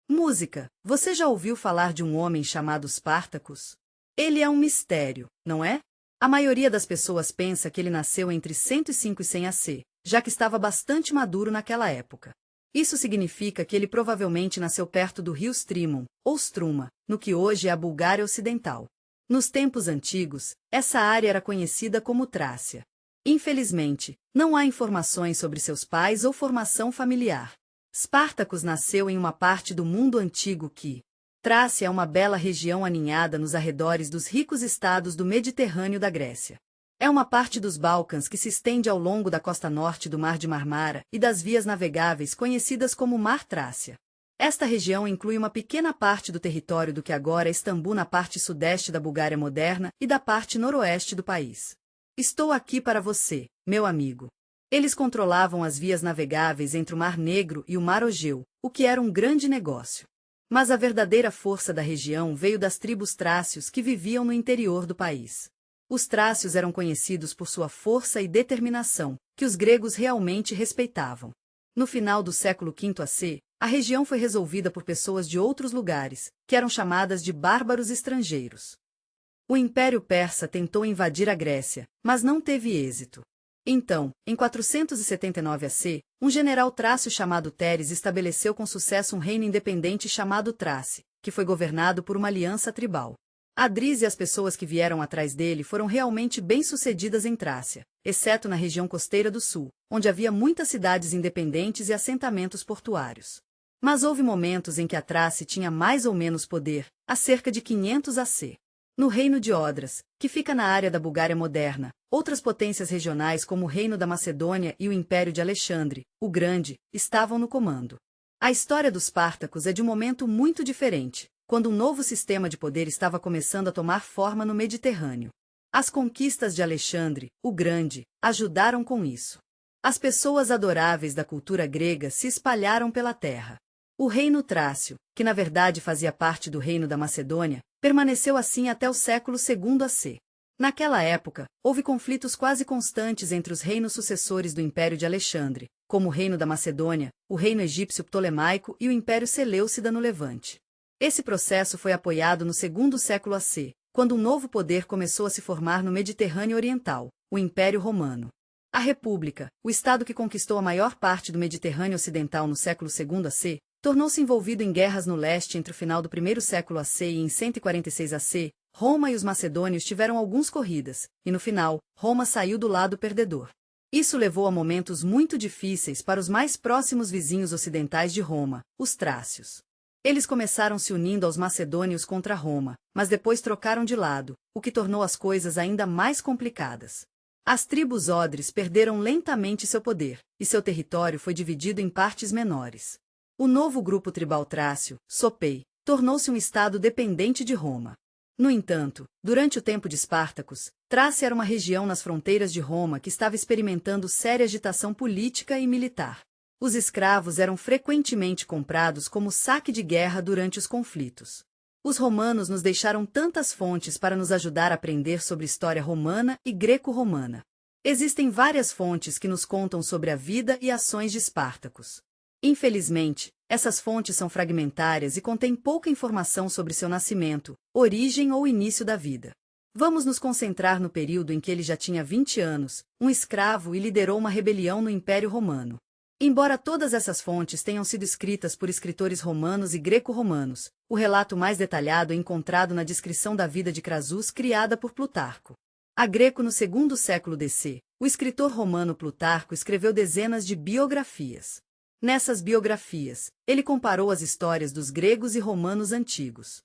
Música. Você já ouviu falar de um homem chamado Spartacus? Ele é um mistério, não é? A maioria das pessoas pensa que ele nasceu entre 105 e 100 AC, já que estava bastante maduro naquela época. Isso significa que ele provavelmente nasceu perto do rio Strymon, ou Struma, no que hoje é a Bulgária Ocidental. Nos tempos antigos, essa área era conhecida como Trácia. Infelizmente, não há informações sobre seus pais ou formação familiar. Spartacus nasceu em uma parte do mundo antigo que... Trácia é uma bela região aninhada nos arredores dos ricos estados do Mediterrâneo da Grécia. É uma parte dos Balcãs que se estende ao longo da costa norte do Mar de Marmara e das vias navegáveis conhecidas como Mar Trácia. Esta região inclui uma pequena parte do território do que agora é Istambul na parte sudeste da Bulgária moderna e da parte noroeste do país. Estou aqui para você, meu amigo. Eles controlavam as vias navegáveis entre o Mar Negro e o Mar Egeu, o que era um grande negócio. Mas a verdadeira força da região veio das tribos trácios que viviam no interior do país. Os trácios eram conhecidos por sua força e determinação, que os gregos realmente respeitavam. No final do século V AC, a região foi resolvida por pessoas de outros lugares, que eram chamadas de bárbaros estrangeiros. O Império Persa tentou invadir a Grécia, mas não teve êxito. Então, em 479 AC, um general trácio chamado Teres estabeleceu com sucesso um reino independente chamado Trácia, que foi governado por uma aliança tribal. Adris e as pessoas que vieram atrás dele foram realmente bem-sucedidas em Trácia, exceto na região costeira do sul, onde havia muitas cidades independentes e assentamentos portuários. Mas houve momentos em que a Trácia tinha mais ou menos poder, há cerca de 500 AC. No Reino de Odras, que fica na área da Bulgária moderna, outras potências regionais como o Reino da Macedônia e o Império de Alexandre, o Grande, estavam no comando. A história dos Spartacus é de um momento muito diferente, quando um novo sistema de poder estava começando a tomar forma no Mediterrâneo. As conquistas de Alexandre, o Grande, ajudaram com isso. As pessoas adoráveis da cultura grega se espalharam pela terra. O Reino Trácio, que na verdade fazia parte do Reino da Macedônia, permaneceu assim até o século II AC. Naquela época, houve conflitos quase constantes entre os reinos sucessores do Império de Alexandre, como o Reino da Macedônia, o Reino Egípcio Ptolemaico e o Império Seleucida no Levante. Esse processo foi apoiado no segundo século AC, quando um novo poder começou a se formar no Mediterrâneo Oriental, o Império Romano. A República, o estado que conquistou a maior parte do Mediterrâneo Ocidental no século II AC, tornou-se envolvido em guerras no leste entre o final do primeiro século AC e em 146 AC, Roma e os macedônios tiveram algumas corridas, e no final, Roma saiu do lado perdedor. Isso levou a momentos muito difíceis para os mais próximos vizinhos ocidentais de Roma, os trácios. Eles começaram se unindo aos macedônios contra Roma, mas depois trocaram de lado, o que tornou as coisas ainda mais complicadas. As tribos odres perderam lentamente seu poder, e seu território foi dividido em partes menores. O novo grupo tribal trácio, Sopei, tornou-se um estado dependente de Roma. No entanto, durante o tempo de Spartacus, Trácia era uma região nas fronteiras de Roma que estava experimentando séria agitação política e militar. Os escravos eram frequentemente comprados como saque de guerra durante os conflitos. Os romanos nos deixaram tantas fontes para nos ajudar a aprender sobre história romana e greco-romana. Existem várias fontes que nos contam sobre a vida e ações de Spartacus. Infelizmente, essas fontes são fragmentárias e contêm pouca informação sobre seu nascimento, origem ou início da vida. Vamos nos concentrar no período em que ele já tinha 20 anos, um escravo e liderou uma rebelião no Império Romano. Embora todas essas fontes tenham sido escritas por escritores romanos e greco-romanos, o relato mais detalhado é encontrado na descrição da vida de Crasus criada por Plutarco. A Greco no segundo século DC, o escritor romano Plutarco escreveu dezenas de biografias. Nessas biografias, ele comparou as histórias dos gregos e romanos antigos.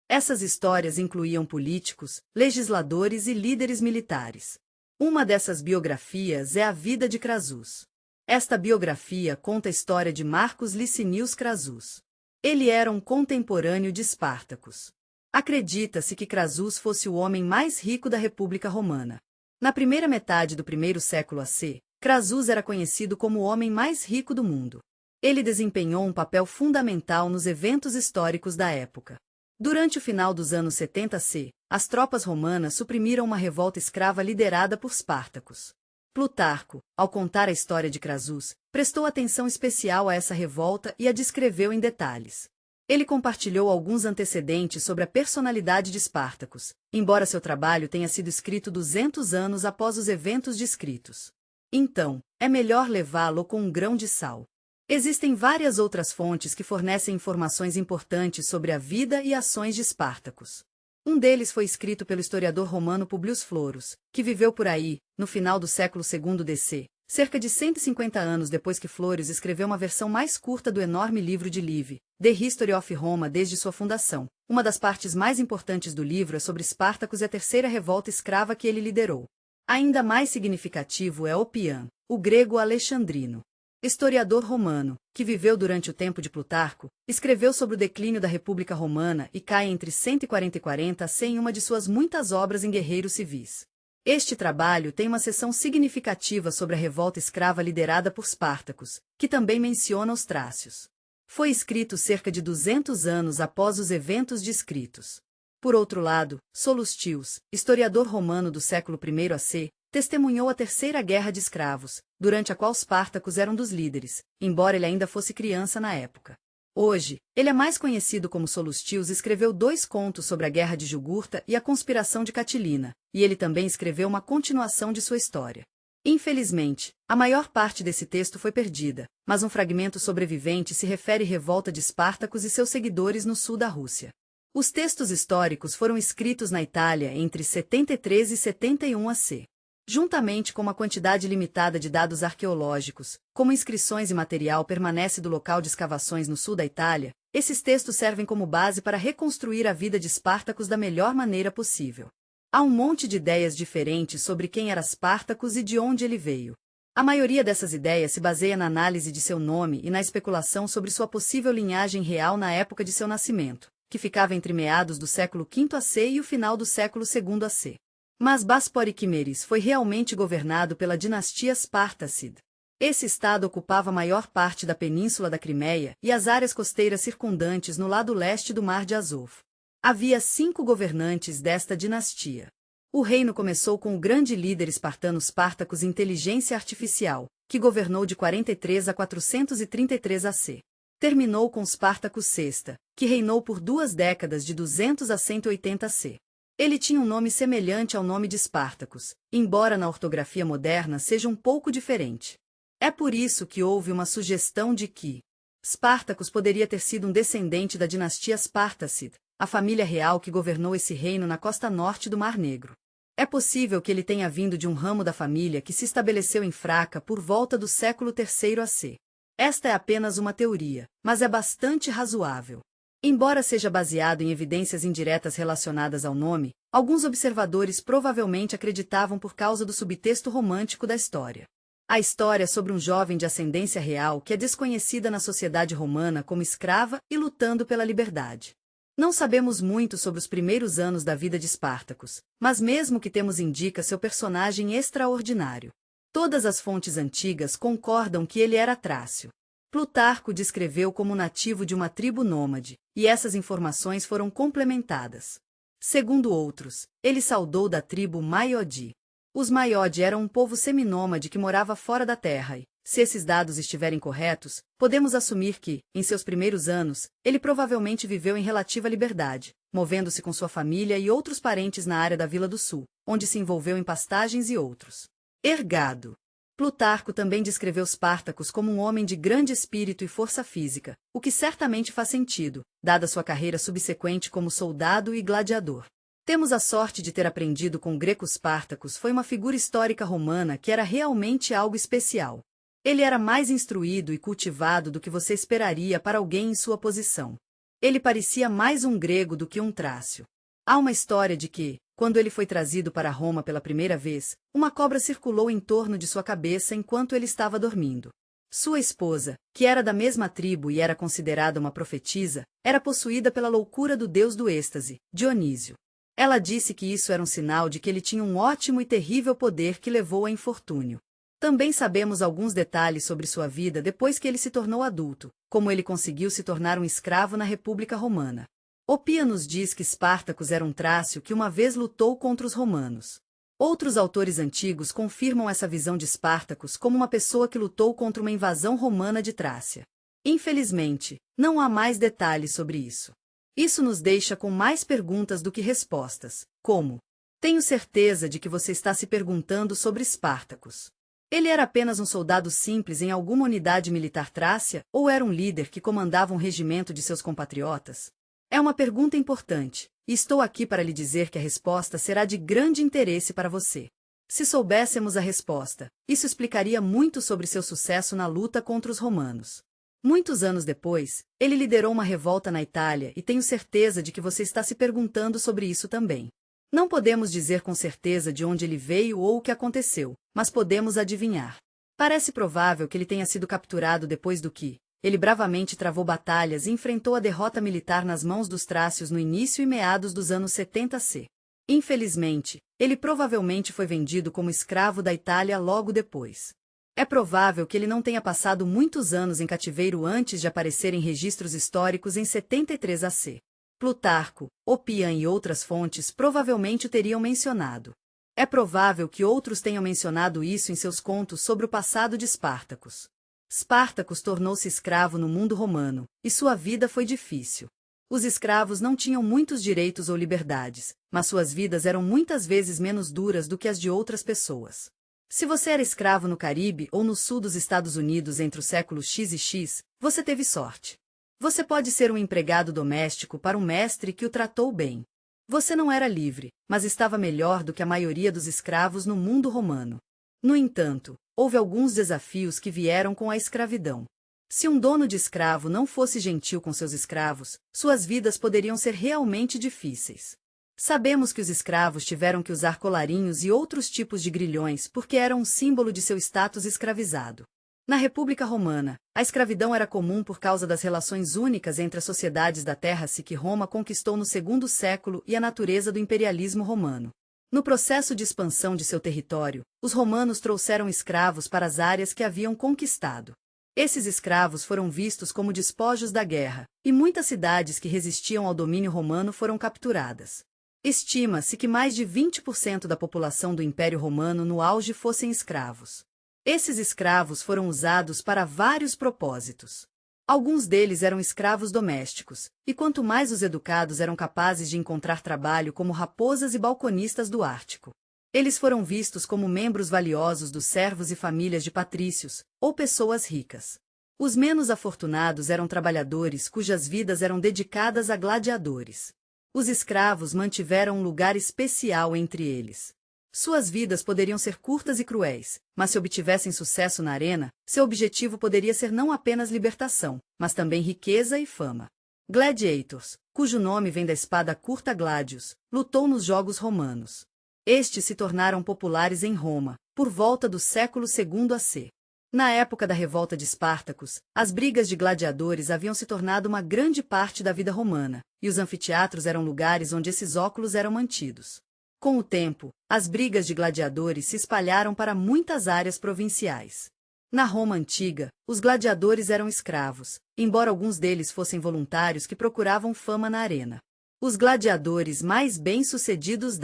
Essas histórias incluíam políticos, legisladores e líderes militares. Uma dessas biografias é a vida de Crasus. Esta biografia conta a história de Marcos Licinius Crasus. Ele era um contemporâneo de Spartacus. Acredita-se que Crasus fosse o homem mais rico da República Romana. Na primeira metade do primeiro século AC, Crasus era conhecido como o homem mais rico do mundo. Ele desempenhou um papel fundamental nos eventos históricos da época. Durante o final dos anos 70 AC, as tropas romanas suprimiram uma revolta escrava liderada por Spartacus. Plutarco, ao contar a história de Crasus, prestou atenção especial a essa revolta e a descreveu em detalhes. Ele compartilhou alguns antecedentes sobre a personalidade de Espartacus, embora seu trabalho tenha sido escrito 200 anos após os eventos descritos. Então, é melhor levá-lo com um grão de sal. Existem várias outras fontes que fornecem informações importantes sobre a vida e ações de Espartacus. Um deles foi escrito pelo historiador romano Publio Florus, que viveu por aí, no final do século II DC, cerca de 150 anos depois que Florus escreveu uma versão mais curta do enorme livro de Livy, The History of Roma desde sua fundação. Uma das partes mais importantes do livro é sobre Espartacus e a terceira revolta escrava que ele liderou. Ainda mais significativo é Opian, o grego alexandrino, historiador romano, que viveu durante o tempo de Plutarco, escreveu sobre o declínio da República Romana e cai entre 140 e 40 a em uma de suas muitas obras em guerreiros civis. Este trabalho tem uma seção significativa sobre a revolta escrava liderada por Spartacus, que também menciona os trácios. Foi escrito cerca de 200 anos após os eventos descritos. Por outro lado, Solustius, historiador romano do século I AC, testemunhou a Terceira Guerra de Escravos, durante a qual Spartacus era um dos líderes, embora ele ainda fosse criança na época. Hoje, ele é mais conhecido como Solustius e escreveu 2 contos sobre a Guerra de Jugurta e a conspiração de Catilina, e ele também escreveu uma continuação de sua história. Infelizmente, a maior parte desse texto foi perdida, mas um fragmento sobrevivente se refere à revolta de Spartacus e seus seguidores no sul da Rússia. Os textos históricos foram escritos na Itália entre 73 e 71 AC. Juntamente com uma quantidade limitada de dados arqueológicos, como inscrições e material permanece do local de escavações no sul da Itália, esses textos servem como base para reconstruir a vida de Spartacus da melhor maneira possível. Há um monte de ideias diferentes sobre quem era Spartacus e de onde ele veio. A maioria dessas ideias se baseia na análise de seu nome e na especulação sobre sua possível linhagem real na época de seu nascimento, que ficava entre meados do século V AC e o final do século II AC. Mas Bosporiquimeres foi realmente governado pela dinastia Spartacide. Esse estado ocupava a maior parte da península da Crimeia e as áreas costeiras circundantes no lado leste do Mar de Azov. Havia 5 governantes desta dinastia. O reino começou com o grande líder espartano Spartacus Inteligência Artificial, que governou de 43 a 433 AC. Terminou com Spartacus VI, que reinou por 2 décadas de 200 a 180 AC. Ele tinha um nome semelhante ao nome de Spartacus, embora na ortografia moderna seja um pouco diferente. É por isso que houve uma sugestão de que Spartacus poderia ter sido um descendente da dinastia Spartacide, a família real que governou esse reino na costa norte do Mar Negro. É possível que ele tenha vindo de um ramo da família que se estabeleceu em Fraca por volta do século III AC. Esta é apenas uma teoria, mas é bastante razoável. Embora seja baseado em evidências indiretas relacionadas ao nome, alguns observadores provavelmente acreditavam por causa do subtexto romântico da história. A história sobre um jovem de ascendência real que é desconhecida na sociedade romana como escrava e lutando pela liberdade. Não sabemos muito sobre os primeiros anos da vida de Spartacus, mas mesmo que temos indica seu personagem extraordinário. Todas as fontes antigas concordam que ele era trácio. Plutarco descreveu como nativo de uma tribo nômade, e essas informações foram complementadas. Segundo outros, ele saudou da tribo Maiode. Os Maiode eram um povo seminômade que morava fora da terra e, se esses dados estiverem corretos, podemos assumir que, em seus primeiros anos, ele provavelmente viveu em relativa liberdade, movendo-se com sua família e outros parentes na área da Vila do Sul, onde se envolveu em pastagens e outros. Ergado. Plutarco também descreveu Spartacus como um homem de grande espírito e força física, o que certamente faz sentido, dada sua carreira subsequente como soldado e gladiador. Temos a sorte de ter aprendido com o greco Spartacus foi uma figura histórica romana que era realmente algo especial. Ele era mais instruído e cultivado do que você esperaria para alguém em sua posição. Ele parecia mais um grego do que um trácio. Há uma história de que, quando ele foi trazido para Roma pela primeira vez, uma cobra circulou em torno de sua cabeça enquanto ele estava dormindo. Sua esposa, que era da mesma tribo e era considerada uma profetisa, era possuída pela loucura do deus do êxtase, Dionísio. Ela disse que isso era um sinal de que ele tinha um ótimo e terrível poder que levou a infortúnio. Também sabemos alguns detalhes sobre sua vida depois que ele se tornou adulto, como ele conseguiu se tornar um escravo na República Romana. Opia nos diz que Spartacus era um trácio que uma vez lutou contra os romanos. Outros autores antigos confirmam essa visão de Spartacus como uma pessoa que lutou contra uma invasão romana de Trácia. Infelizmente, não há mais detalhes sobre isso. Isso nos deixa com mais perguntas do que respostas, como: tenho certeza de que você está se perguntando sobre Espartacus. Ele era apenas um soldado simples em alguma unidade militar trácia, ou era um líder que comandava um regimento de seus compatriotas? É uma pergunta importante, e estou aqui para lhe dizer que a resposta será de grande interesse para você. Se soubéssemos a resposta, isso explicaria muito sobre seu sucesso na luta contra os romanos. Muitos anos depois, ele liderou uma revolta na Itália e tenho certeza de que você está se perguntando sobre isso também. Não podemos dizer com certeza de onde ele veio ou o que aconteceu, mas podemos adivinhar. Parece provável que ele tenha sido capturado depois do que ele bravamente travou batalhas e enfrentou a derrota militar nas mãos dos trácios no início e meados dos anos 70 C. Infelizmente, ele provavelmente foi vendido como escravo da Itália logo depois. É provável que ele não tenha passado muitos anos em cativeiro antes de aparecer em registros históricos em 73 AC. Plutarco, Opian e outras fontes provavelmente o teriam mencionado. É provável que outros tenham mencionado isso em seus contos sobre o passado de Espartacus. Espartacus tornou-se escravo no mundo romano, e sua vida foi difícil. Os escravos não tinham muitos direitos ou liberdades, mas suas vidas eram muitas vezes menos duras do que as de outras pessoas. Se você era escravo no Caribe ou no sul dos Estados Unidos entre os séculos X e X, você teve sorte. Você pode ser um empregado doméstico para um mestre que o tratou bem. Você não era livre, mas estava melhor do que a maioria dos escravos no mundo romano. No entanto, houve alguns desafios que vieram com a escravidão. Se um dono de escravo não fosse gentil com seus escravos, suas vidas poderiam ser realmente difíceis. Sabemos que os escravos tiveram que usar colarinhos e outros tipos de grilhões porque eram um símbolo de seu status escravizado. Na República Romana, a escravidão era comum por causa das relações únicas entre as sociedades da terra-se que Roma conquistou no segundo século e a natureza do imperialismo romano. No processo de expansão de seu território, os romanos trouxeram escravos para as áreas que haviam conquistado. Esses escravos foram vistos como despojos da guerra, e muitas cidades que resistiam ao domínio romano foram capturadas. Estima-se que mais de 20% da população do Império Romano no auge fossem escravos. Esses escravos foram usados para vários propósitos. Alguns deles eram escravos domésticos, e quanto mais os educados eram capazes de encontrar trabalho como raposas e balconistas do Ártico. Eles foram vistos como membros valiosos dos servos e famílias de patrícios, ou pessoas ricas. Os menos afortunados eram trabalhadores cujas vidas eram dedicadas a gladiadores. Os escravos mantiveram um lugar especial entre eles. Suas vidas poderiam ser curtas e cruéis, mas se obtivessem sucesso na arena, seu objetivo poderia ser não apenas libertação, mas também riqueza e fama. Gladiators, cujo nome vem da espada curta gladius, lutou nos Jogos Romanos. Estes se tornaram populares em Roma, por volta do século II AC. Na época da revolta de Espartacus, as brigas de gladiadores haviam se tornado uma grande parte da vida romana, e os anfiteatros eram lugares onde esses óculos eram mantidos. Com o tempo, as brigas de gladiadores se espalharam para muitas áreas provinciais. Na Roma antiga, os gladiadores eram escravos, embora alguns deles fossem voluntários que procuravam fama na arena. Os gladiadores mais bem-sucedidos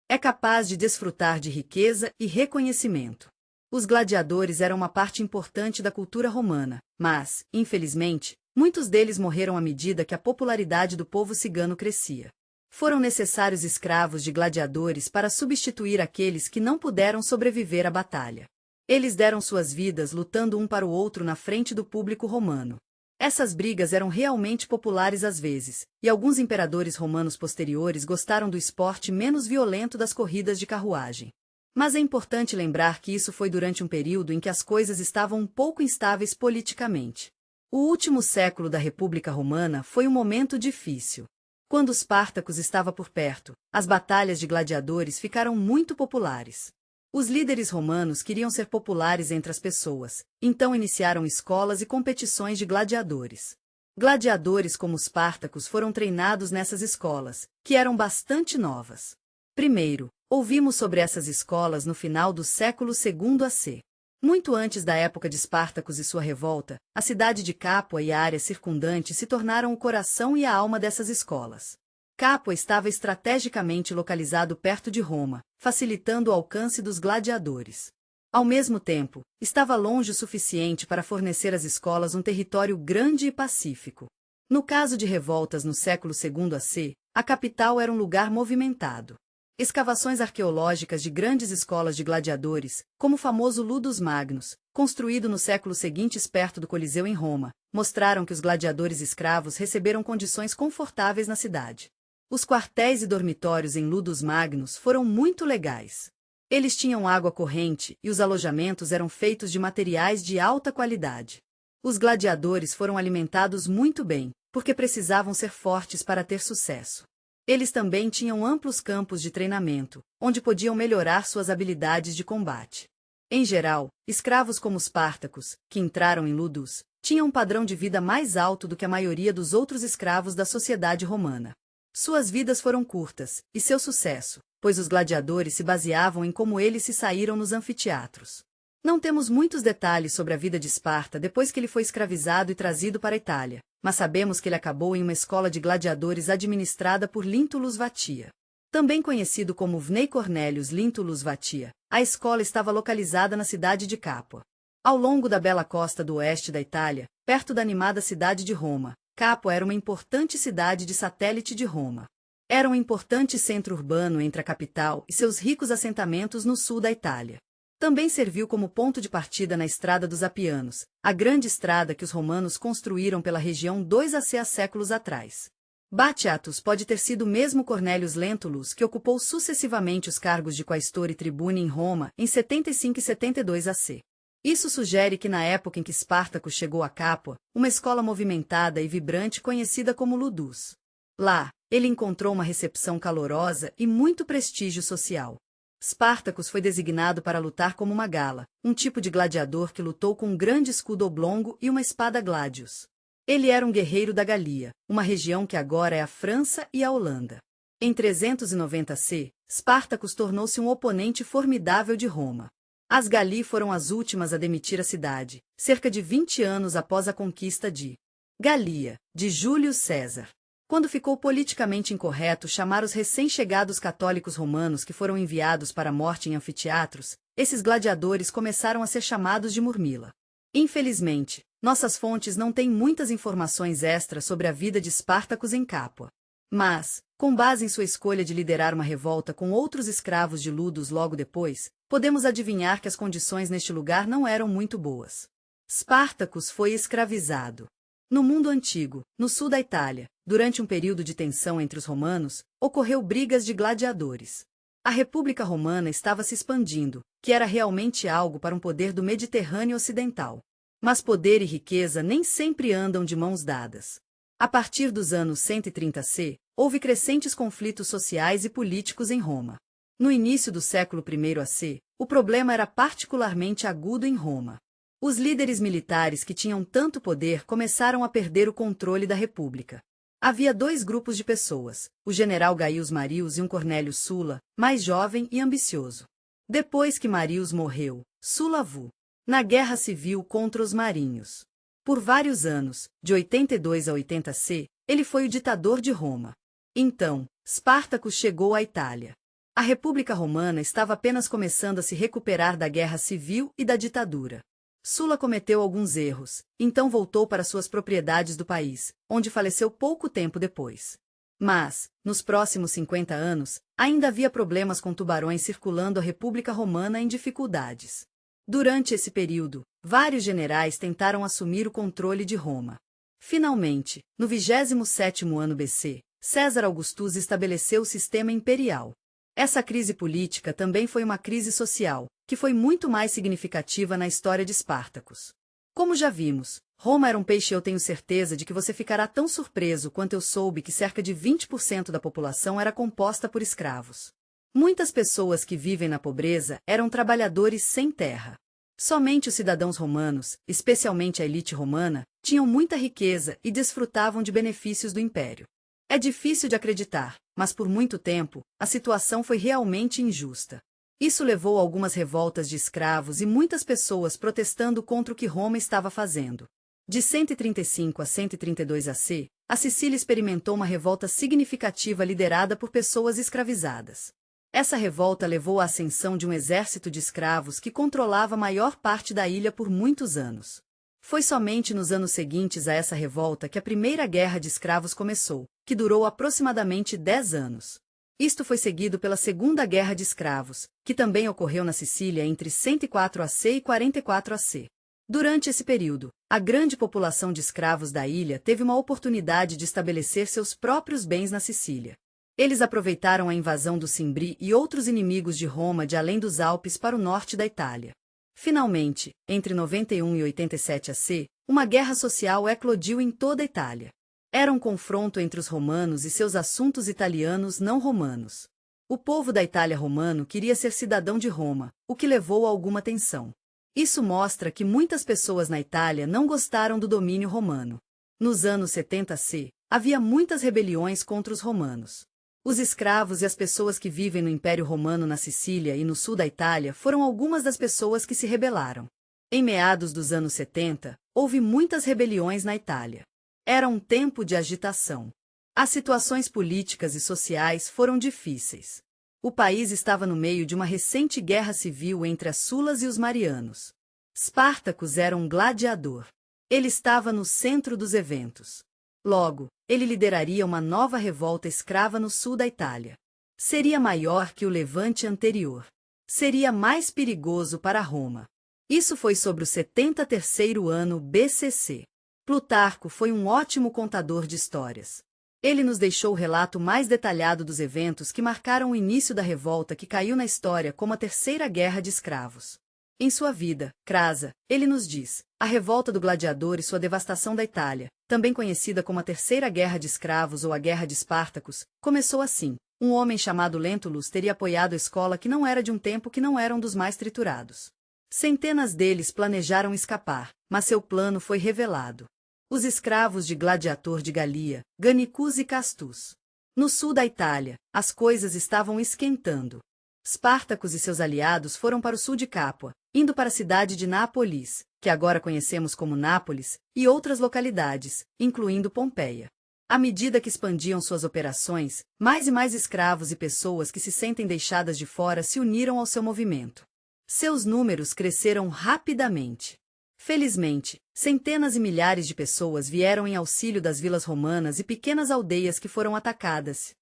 é capaz de desfrutar de riqueza e reconhecimento. Os gladiadores eram uma parte importante da cultura romana, mas, infelizmente, muitos deles morreram à medida que a popularidade do povo cigano crescia. Foram necessários escravos de gladiadores para substituir aqueles que não puderam sobreviver à batalha. Eles deram suas vidas lutando um para o outro na frente do público romano. Essas brigas eram realmente populares às vezes, e alguns imperadores romanos posteriores gostaram do esporte menos violento das corridas de carruagem. Mas é importante lembrar que isso foi durante um período em que as coisas estavam um pouco instáveis politicamente. O último século da República Romana foi um momento difícil. Quando Espartacus estava por perto, as batalhas de gladiadores ficaram muito populares. Os líderes romanos queriam ser populares entre as pessoas, então iniciaram escolas e competições de gladiadores. Gladiadores como Espartacus foram treinados nessas escolas, que eram bastante novas. Primeiro, ouvimos sobre essas escolas no final do século II AC. Muito antes da época de Espartacus e sua revolta, a cidade de Capua e a área circundante se tornaram o coração e a alma dessas escolas. Capua estava estrategicamente localizado perto de Roma, facilitando o alcance dos gladiadores. Ao mesmo tempo, estava longe o suficiente para fornecer às escolas um território grande e pacífico. No caso de revoltas no século II AC, a capital era um lugar movimentado. Escavações arqueológicas de grandes escolas de gladiadores, como o famoso Ludus Magnus, construído no século seguinte perto do Coliseu em Roma, mostraram que os gladiadores escravos receberam condições confortáveis na cidade. Os quartéis e dormitórios em Ludus Magnus foram muito legais. Eles tinham água corrente e os alojamentos eram feitos de materiais de alta qualidade. Os gladiadores foram alimentados muito bem, porque precisavam ser fortes para ter sucesso. Eles também tinham amplos campos de treinamento, onde podiam melhorar suas habilidades de combate. Em geral, escravos como os Spartacus, que entraram em Ludus, tinham um padrão de vida mais alto do que a maioria dos outros escravos da sociedade romana. Suas vidas foram curtas, e seu sucesso, pois os gladiadores se baseavam em como eles se saíram nos anfiteatros. Não temos muitos detalhes sobre a vida de Esparta depois que ele foi escravizado e trazido para a Itália, mas sabemos que ele acabou em uma escola de gladiadores administrada por Lentulus Vatia. Também conhecido como Vnei Cornelius Lentulus Vatia, a escola estava localizada na cidade de Capua. Ao longo da bela costa do oeste da Itália, perto da animada cidade de Roma, Capua era uma importante cidade de satélite de Roma. Era um importante centro urbano entre a capital e seus ricos assentamentos no sul da Itália. Também serviu como ponto de partida na Estrada dos Apianos, a grande estrada que os romanos construíram pela região 2 AC há séculos atrás. Batiatus pode ter sido mesmo Cornelius Lentulus que ocupou sucessivamente os cargos de quaestor e tribune em Roma em 75 e 72 AC. Isso sugere que na época em que Espartaco chegou a Capua, uma escola movimentada e vibrante conhecida como Ludus. Lá, ele encontrou uma recepção calorosa e muito prestígio social. Spartacus foi designado para lutar como uma gala, um tipo de gladiador que lutou com um grande escudo oblongo e uma espada gladius. Ele era um guerreiro da Galia, uma região que agora é a França e a Holanda. Em 390 C, Spartacus tornou-se um oponente formidável de Roma. As Galii foram as últimas a demitir a cidade, cerca de 20 anos após a conquista de Galia, de Júlio César. Quando ficou politicamente incorreto chamar os recém-chegados católicos romanos que foram enviados para a morte em anfiteatros, esses gladiadores começaram a ser chamados de Murmila. Infelizmente, nossas fontes não têm muitas informações extras sobre a vida de Spartacus em Capua. Mas, com base em sua escolha de liderar uma revolta com outros escravos de Ludus logo depois, podemos adivinhar que as condições neste lugar não eram muito boas. Spartacus foi escravizado. No mundo antigo, no sul da Itália, durante um período de tensão entre os romanos, ocorreu brigas de gladiadores. A República Romana estava se expandindo, que era realmente algo para um poder do Mediterrâneo Ocidental. Mas poder e riqueza nem sempre andam de mãos dadas. A partir dos anos 130 C, houve crescentes conflitos sociais e políticos em Roma. No início do século I AC, o problema era particularmente agudo em Roma. Os líderes militares que tinham tanto poder começaram a perder o controle da República. Havia dois grupos de pessoas, o general Gaius Marius e um Cornélio Sulla, mais jovem e ambicioso. Depois que Marius morreu, Sulla vu na guerra civil contra os marinhos. Por vários anos, de 82 a 80 C, ele foi o ditador de Roma. Então, Spartacus chegou à Itália. A República Romana estava apenas começando a se recuperar da guerra civil e da ditadura. Sulla cometeu alguns erros, então voltou para suas propriedades do país, onde faleceu pouco tempo depois. Mas, nos próximos 50 anos, ainda havia problemas com tubarões circulando a República Romana em dificuldades. Durante esse período, vários generais tentaram assumir o controle de Roma. Finalmente, no 27º ano BC, César Augustus estabeleceu o sistema imperial. Essa crise política também foi uma crise social, que foi muito mais significativa na história de Spartacus. Como já vimos, Roma era um peixe e eu tenho certeza de que você ficará tão surpreso quanto eu soube que cerca de 20% da população era composta por escravos. Muitas pessoas que vivem na pobreza eram trabalhadores sem terra. Somente os cidadãos romanos, especialmente a elite romana, tinham muita riqueza e desfrutavam de benefícios do império. É difícil de acreditar, mas por muito tempo, a situação foi realmente injusta. Isso levou a algumas revoltas de escravos e muitas pessoas protestando contra o que Roma estava fazendo. De 135 a 132 AC, a Sicília experimentou uma revolta significativa liderada por pessoas escravizadas. Essa revolta levou à ascensão de um exército de escravos que controlava a maior parte da ilha por muitos anos. Foi somente nos anos seguintes a essa revolta que a Primeira Guerra de Escravos começou, que durou aproximadamente 10 anos. Isto foi seguido pela Segunda Guerra de Escravos, que também ocorreu na Sicília entre 104 AC e 44 AC. Durante esse período, a grande população de escravos da ilha teve uma oportunidade de estabelecer seus próprios bens na Sicília. Eles aproveitaram a invasão do Cimbri e outros inimigos de Roma de além dos Alpes para o norte da Itália. Finalmente, entre 91 e 87 AC, uma guerra social eclodiu em toda a Itália. Era um confronto entre os romanos e seus assuntos italianos não romanos. O povo da Itália romano queria ser cidadão de Roma, o que levou a alguma tensão. Isso mostra que muitas pessoas na Itália não gostaram do domínio romano. Nos anos 70 AC, havia muitas rebeliões contra os romanos. Os escravos e as pessoas que vivem no Império Romano na Sicília e no sul da Itália foram algumas das pessoas que se rebelaram. Em meados dos anos 70, houve muitas rebeliões na Itália. Era um tempo de agitação. As situações políticas e sociais foram difíceis. O país estava no meio de uma recente guerra civil entre as Sulas e os Marianos. Spartacus era um gladiador. Ele estava no centro dos eventos. Logo, ele lideraria uma nova revolta escrava no sul da Itália. Seria maior que o levante anterior. Seria mais perigoso para Roma. Isso foi sobre o 73º ano BCC. Plutarco foi um ótimo contador de histórias. Ele nos deixou o relato mais detalhado dos eventos que marcaram o início da revolta que caiu na história como a Terceira Guerra de Escravos. Em sua vida, Crasa, ele nos diz, a revolta do gladiador e sua devastação da Itália, também conhecida como a Terceira Guerra de Escravos ou a Guerra de Espartacus, começou assim. Um homem chamado Lentulus teria apoiado a escola que não era de um tempo que não era um dos mais triturados. Centenas deles planejaram escapar, mas seu plano foi revelado. Os escravos de Gladiator de Galia, Gannicus e Castus. No sul da Itália, as coisas estavam esquentando. Spartacus e seus aliados foram para o sul de Capua, indo para a cidade de Nápoles, que agora conhecemos como Nápoles, e outras localidades, incluindo Pompeia. À medida que expandiam suas operações, mais e mais escravos e pessoas que se sentem deixadas de fora se uniram ao seu movimento. Seus números cresceram rapidamente. Felizmente, centenas e milhares de pessoas vieram em auxílio das vilas romanas e pequenas aldeias que foram atacadas.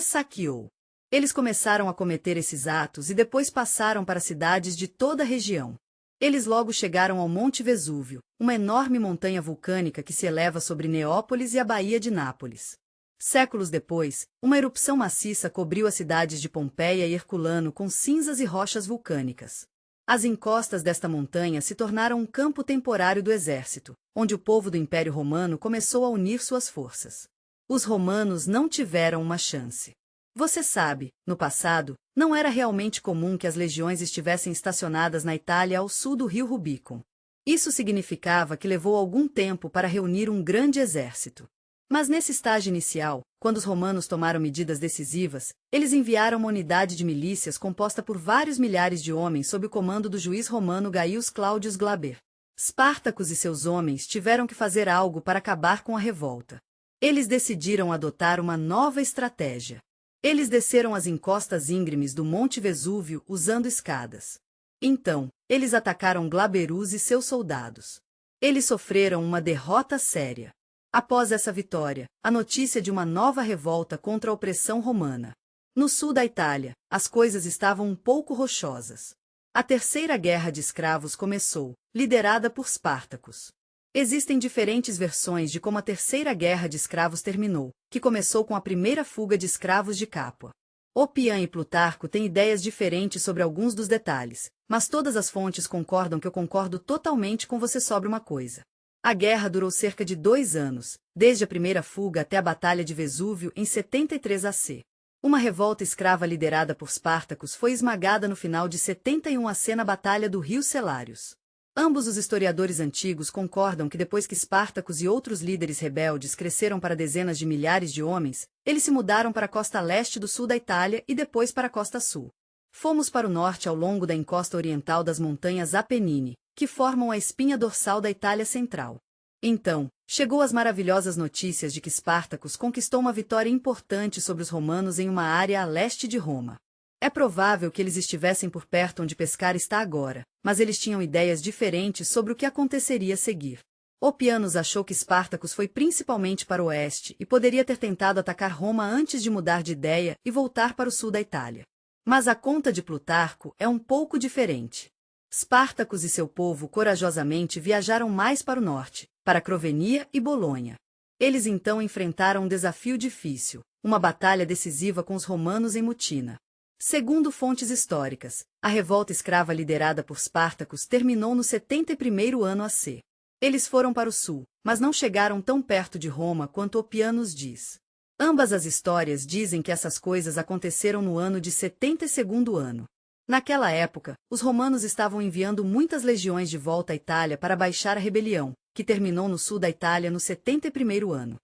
Saqueou. Eles começaram a cometer esses atos e depois passaram para cidades de toda a região. Eles logo chegaram ao Monte Vesúvio, uma enorme montanha vulcânica que se eleva sobre Neópolis e a Baía de Nápoles. Séculos depois, uma erupção maciça cobriu as cidades de Pompeia e Herculano com cinzas e rochas vulcânicas. As encostas desta montanha se tornaram um campo temporário do exército, onde o povo do Império Romano começou a unir suas forças. Os romanos não tiveram uma chance. Você sabe, no passado, não era realmente comum que as legiões estivessem estacionadas na Itália ao sul do rio Rubicon. Isso significava que levou algum tempo para reunir um grande exército. Mas nesse estágio inicial, quando os romanos tomaram medidas decisivas, eles enviaram uma unidade de milícias composta por vários milhares de homens sob o comando do juiz romano Gaius Claudius Glaber. Spartacus e seus homens tiveram que fazer algo para acabar com a revolta. Eles decidiram adotar uma nova estratégia. Eles desceram as encostas íngremes do Monte Vesúvio usando escadas. Então, eles atacaram Glaberus e seus soldados. Eles sofreram uma derrota séria. Após essa vitória, a notícia de uma nova revolta contra a opressão romana. No sul da Itália, as coisas estavam um pouco rochosas. A Terceira Guerra de Escravos começou, liderada por Spartacus. Existem diferentes versões de como a Terceira Guerra de Escravos terminou, que começou com a primeira fuga de escravos de Capua. Oppian e Plutarco têm ideias diferentes sobre alguns dos detalhes, mas todas as fontes concordam que eu concordo totalmente com você sobre uma coisa. A guerra durou cerca de 2 anos, desde a primeira fuga até a Batalha de Vesúvio em 73 AC. Uma revolta escrava liderada por Spartacus foi esmagada no final de 71 AC na Batalha do Rio Celários. Ambos os historiadores antigos concordam que depois que Spartacus e outros líderes rebeldes cresceram para dezenas de milhares de homens, eles se mudaram para a costa leste do sul da Itália e depois para a costa sul. Fomos para o norte ao longo da encosta oriental das montanhas Apennine, que formam a espinha dorsal da Itália Central. Então, chegou as maravilhosas notícias de que Spartacus conquistou uma vitória importante sobre os romanos em uma área a leste de Roma. É provável que eles estivessem por perto onde Pescara está agora, mas eles tinham ideias diferentes sobre o que aconteceria a seguir. Opianos achou que Espartacus foi principalmente para o oeste e poderia ter tentado atacar Roma antes de mudar de ideia e voltar para o sul da Itália. Mas a conta de Plutarco é um pouco diferente. Espartacus e seu povo corajosamente viajaram mais para o norte, para Crovenia e Bolonha. Eles então enfrentaram um desafio difícil, uma batalha decisiva com os romanos em Mutina. Segundo fontes históricas, a revolta escrava liderada por Espartacus terminou no 71º ano AC. Eles foram para o sul, mas não chegaram tão perto de Roma quanto Opianos diz. Ambas as histórias dizem que essas coisas aconteceram no ano de 72º ano. Naquela época, os romanos estavam enviando muitas legiões de volta à Itália para baixar a rebelião, que terminou no sul da Itália no 71º ano.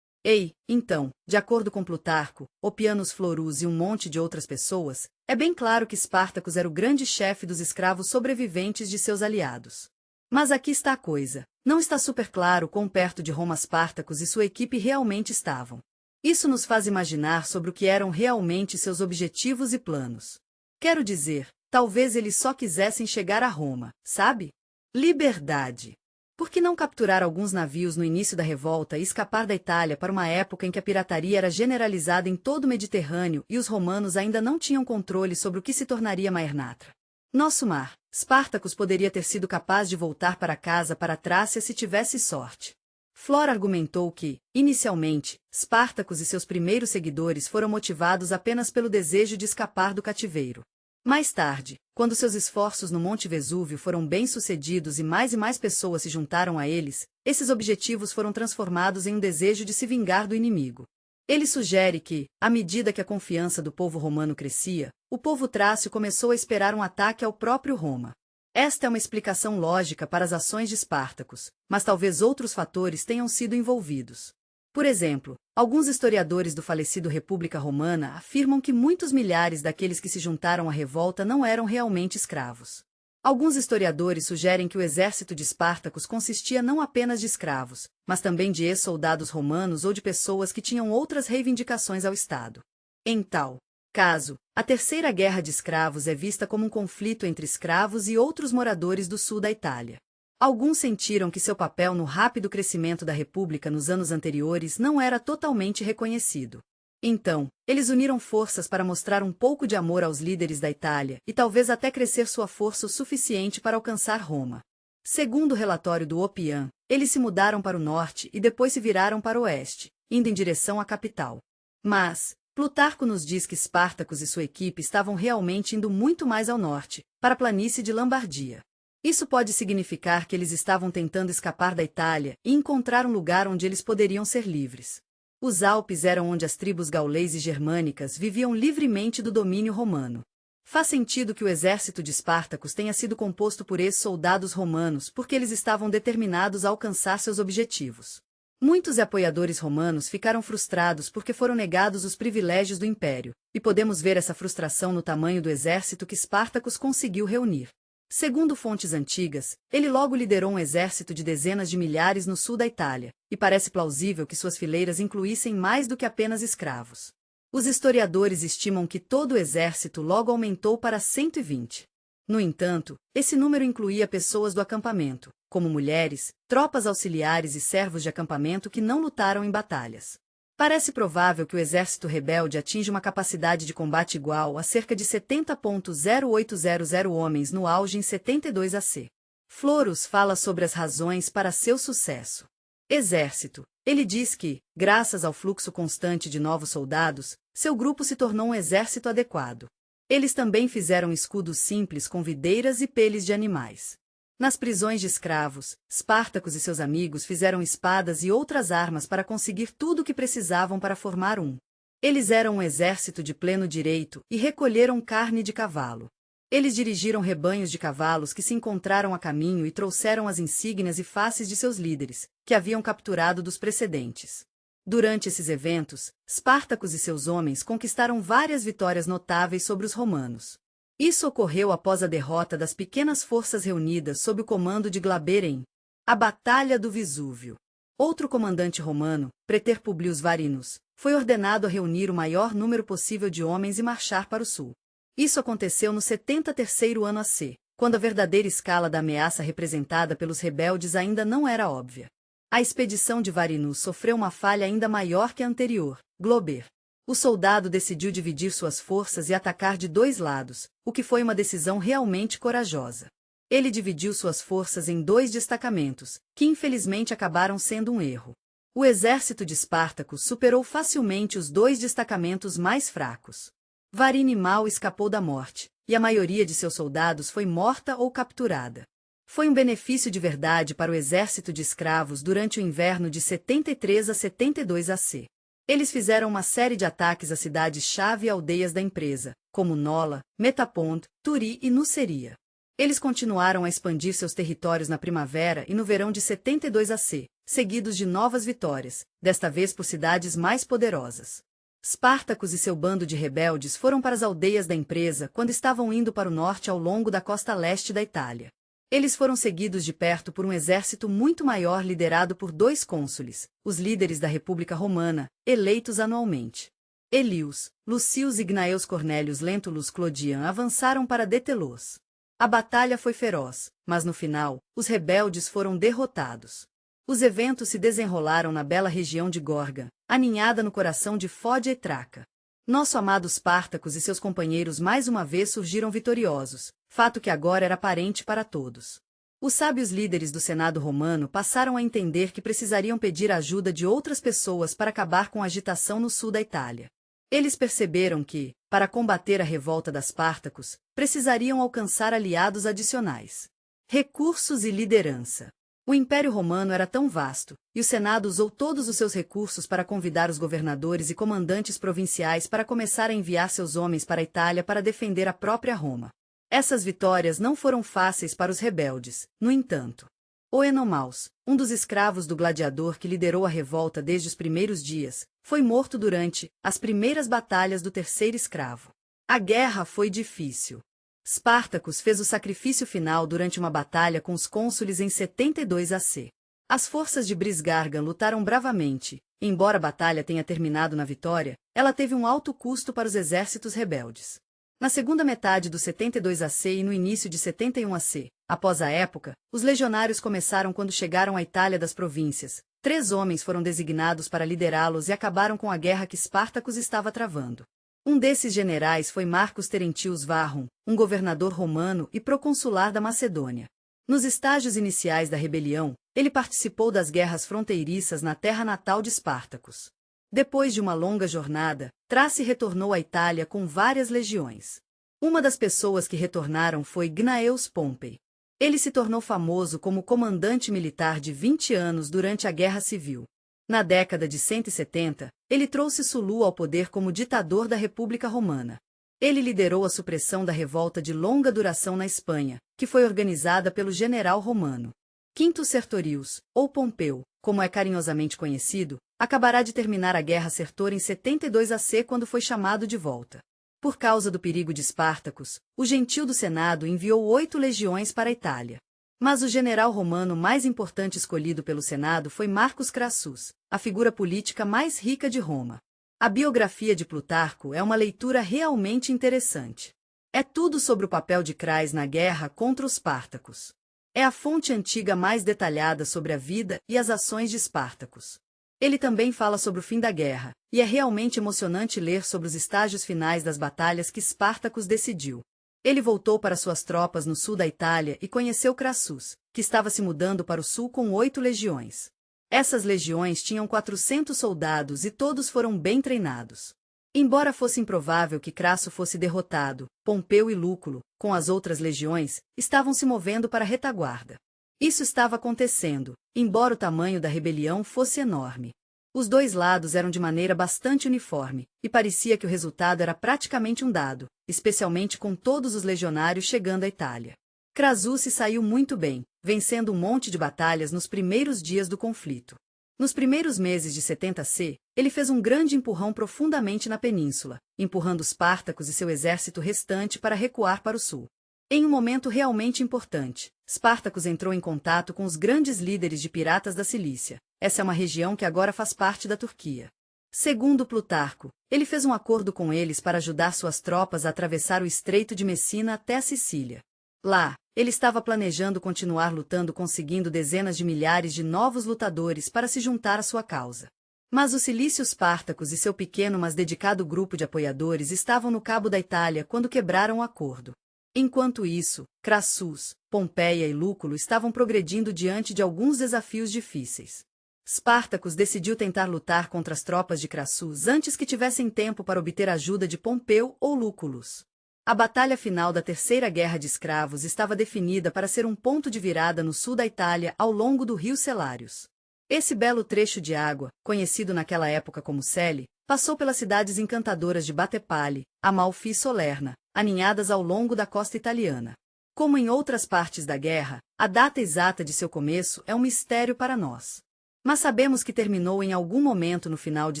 Então, de acordo com Plutarco, Opianos Florus e um monte de outras pessoas, é bem claro que Espartacus era o grande chefe dos escravos sobreviventes de seus aliados. Mas aqui está a coisa, não está super claro quão perto de Roma Espartacus e sua equipe realmente estavam. Isso nos faz imaginar sobre o que eram realmente seus objetivos e planos. Quero dizer, talvez eles só quisessem chegar a Roma, sabe? Liberdade. Por que não capturar alguns navios no início da revolta e escapar da Itália para uma época em que a pirataria era generalizada em todo o Mediterrâneo e os romanos ainda não tinham controle sobre o que se tornaria Maernatra? Nosso mar, Espartacus poderia ter sido capaz de voltar para casa para a Trácia se tivesse sorte. Flora argumentou que, inicialmente, Espartacus e seus primeiros seguidores foram motivados apenas pelo desejo de escapar do cativeiro. Mais tarde, quando seus esforços no Monte Vesúvio foram bem-sucedidos e mais pessoas se juntaram a eles, esses objetivos foram transformados em um desejo de se vingar do inimigo. Ele sugere que, à medida que a confiança do povo romano crescia, o povo trácio começou a esperar um ataque ao próprio Roma. Esta é uma explicação lógica para as ações de Espartacus, mas talvez outros fatores tenham sido envolvidos. Por exemplo, alguns historiadores do falecido República Romana afirmam que muitos milhares daqueles que se juntaram à revolta não eram realmente escravos. Alguns historiadores sugerem que o exército de Espartacus consistia não apenas de escravos, mas também de ex-soldados romanos ou de pessoas que tinham outras reivindicações ao Estado. Em tal caso, a Terceira Guerra de Escravos é vista como um conflito entre escravos e outros moradores do sul da Itália. Alguns sentiram que seu papel no rápido crescimento da República nos anos anteriores não era totalmente reconhecido. Então, eles uniram forças para mostrar um pouco de amor aos líderes da Itália e talvez até crescer sua força o suficiente para alcançar Roma. Segundo o relatório do Opian, eles se mudaram para o norte e depois se viraram para o oeste, indo em direção à capital. Mas, Plutarco nos diz que Espartacus e sua equipe estavam realmente indo muito mais ao norte, para a planície de Lombardia. Isso pode significar que eles estavam tentando escapar da Itália e encontrar um lugar onde eles poderiam ser livres. Os Alpes eram onde as tribos gaulês e germânicas viviam livremente do domínio romano. Faz sentido que o exército de Espartacus tenha sido composto por ex-soldados romanos porque eles estavam determinados a alcançar seus objetivos. Muitos apoiadores romanos ficaram frustrados porque foram negados os privilégios do império, e podemos ver essa frustração no tamanho do exército que Espartacus conseguiu reunir. Segundo fontes antigas, ele logo liderou um exército de dezenas de milhares no sul da Itália, e parece plausível que suas fileiras incluíssem mais do que apenas escravos. Os historiadores estimam que todo o exército logo aumentou para 120. No entanto, esse número incluía pessoas do acampamento, como mulheres, tropas auxiliares e servos de acampamento que não lutaram em batalhas. Parece provável que o exército rebelde atinja uma capacidade de combate igual a cerca de 70.0800 homens no auge em 72 AC. Florus fala sobre as razões para seu sucesso. Exército. Ele diz que, graças ao fluxo constante de novos soldados, seu grupo se tornou um exército adequado. Eles também fizeram escudos simples com videiras e peles de animais. Nas prisões de escravos, Espartacus e seus amigos fizeram espadas e outras armas para conseguir tudo o que precisavam para formar um. Eles eram um exército de pleno direito e recolheram carne de cavalo. Eles dirigiram rebanhos de cavalos que se encontraram a caminho e trouxeram as insígnias e faces de seus líderes, que haviam capturado dos precedentes. Durante esses eventos, Espartacus e seus homens conquistaram várias vitórias notáveis sobre os romanos. Isso ocorreu após a derrota das pequenas forças reunidas sob o comando de Glaber em a Batalha do Vesúvio. Outro comandante romano, Preter Publius Varinus, foi ordenado a reunir o maior número possível de homens e marchar para o sul. Isso aconteceu no 73º ano AC, quando a verdadeira escala da ameaça representada pelos rebeldes ainda não era óbvia. A expedição de Varinus sofreu uma falha ainda maior que a anterior, Glober. O soldado decidiu dividir suas forças e atacar de dois lados, o que foi uma decisão realmente corajosa. Ele dividiu suas forças em dois destacamentos, que infelizmente acabaram sendo um erro. O exército de Espartaco superou facilmente os dois destacamentos mais fracos. Varine mal escapou da morte, e a maioria de seus soldados foi morta ou capturada. Foi um benefício de verdade para o exército de escravos durante o inverno de 73 a 72 AC. Eles fizeram uma série de ataques a cidades-chave e aldeias da empresa, como Nola, Metapont, Turi e Nuceria. Eles continuaram a expandir seus territórios na primavera e no verão de 72 AC, seguidos de novas vitórias, desta vez por cidades mais poderosas. Spartacus e seu bando de rebeldes foram para as aldeias da empresa quando estavam indo para o norte ao longo da costa leste da Itália. Eles foram seguidos de perto por um exército muito maior liderado por dois cônsules, os líderes da República Romana, eleitos anualmente. Elius, Lucius e Gnaeus Cornélius Lentulus Clodian avançaram para detê-los. A batalha foi feroz, mas no final, os rebeldes foram derrotados. Os eventos se desenrolaram na bela região de Gorga, aninhada no coração de Fódia e Traca. Nosso amado Spartacus e seus companheiros mais uma vez surgiram vitoriosos, fato que agora era aparente para todos. Os sábios líderes do Senado romano passaram a entender que precisariam pedir a ajuda de outras pessoas para acabar com a agitação no sul da Itália. Eles perceberam que, para combater a revolta das Spartacus, precisariam alcançar aliados adicionais. Recursos e liderança. O Império Romano era tão vasto, e o Senado usou todos os seus recursos para convidar os governadores e comandantes provinciais para começar a enviar seus homens para a Itália para defender a própria Roma. Essas vitórias não foram fáceis para os rebeldes, no entanto. Oenomaus, um dos escravos do gladiador que liderou a revolta desde os primeiros dias, foi morto durante as primeiras batalhas do terceiro escravo. A guerra foi difícil. Spartacus fez o sacrifício final durante uma batalha com os cônsules em 72 AC. As forças de Brisgargan lutaram bravamente, e embora a batalha tenha terminado na vitória, ela teve um alto custo para os exércitos rebeldes. Na segunda metade do 72 AC e no início de 71 AC, após a época, os legionários começaram quando chegaram à Itália das províncias. 3 homens foram designados para liderá-los e acabaram com a guerra que Spartacus estava travando. Um desses generais foi Marcus Terentius Varron, um governador romano e proconsular da Macedônia. Nos estágios iniciais da rebelião, ele participou das guerras fronteiriças na terra natal de Spartacus. Depois de uma longa jornada, Thrace retornou à Itália com várias legiões. Uma das pessoas que retornaram foi Gnaeus Pompei. Ele se tornou famoso como comandante militar de 20 anos durante a Guerra Civil. Na década de 170, ele trouxe Sulu ao poder como ditador da República Romana. Ele liderou a supressão da revolta de longa duração na Espanha, que foi organizada pelo general romano. Quintus Sertorius, ou Pompeu, como é carinhosamente conhecido, acabará de terminar a Guerra Sertor em 72 AC quando foi chamado de volta. Por causa do perigo de Spartacus, o gentil do Senado enviou 8 legiões para a Itália. Mas o general romano mais importante escolhido pelo Senado foi Marcus Crassus, a figura política mais rica de Roma. A biografia de Plutarco é uma leitura realmente interessante. É tudo sobre o papel de Crais na guerra contra os Spartacus. É a fonte antiga mais detalhada sobre a vida e as ações de Spartacus. Ele também fala sobre o fim da guerra, e é realmente emocionante ler sobre os estágios finais das batalhas que Spartacus decidiu. Ele voltou para suas tropas no sul da Itália e conheceu Crassus, que estava se mudando para o sul com 8 legiões. Essas legiões tinham 400 soldados e todos foram bem treinados. Embora fosse improvável que Crasso fosse derrotado, Pompeu e Lúculo, com as outras legiões, estavam se movendo para a retaguarda. Isso estava acontecendo, embora o tamanho da rebelião fosse enorme. Os dois lados eram de maneira bastante uniforme, e parecia que o resultado era praticamente um dado, especialmente com todos os legionários chegando à Itália. Crassus se saiu muito bem, vencendo um monte de batalhas nos primeiros dias do conflito. Nos primeiros meses de 70 C, ele fez um grande empurrão profundamente na península, empurrando os Spartacus e seu exército restante para recuar para o sul. Em um momento realmente importante, Spartacus entrou em contato com os grandes líderes de piratas da Cilícia. Essa é uma região que agora faz parte da Turquia. Segundo Plutarco, ele fez um acordo com eles para ajudar suas tropas a atravessar o Estreito de Messina até a Sicília. Lá, ele estava planejando continuar lutando, conseguindo dezenas de milhares de novos lutadores para se juntar à sua causa. Mas os Cilícios Pártacos e seu pequeno mas dedicado grupo de apoiadores estavam no cabo da Itália quando quebraram o acordo. Enquanto isso, Crassus, Pompeia e Lúculo estavam progredindo diante de alguns desafios difíceis. Spartacus decidiu tentar lutar contra as tropas de Crassus antes que tivessem tempo para obter ajuda de Pompeu ou Lúculos. A batalha final da Terceira Guerra de Escravos estava definida para ser um ponto de virada no sul da Itália ao longo do rio Celários. Esse belo trecho de água, conhecido naquela época como Selle, passou pelas cidades encantadoras de Battipale, Amalfi e Solerna, aninhadas ao longo da costa italiana. Como em outras partes da guerra, a data exata de seu começo é um mistério para nós. Mas sabemos que terminou em algum momento no final de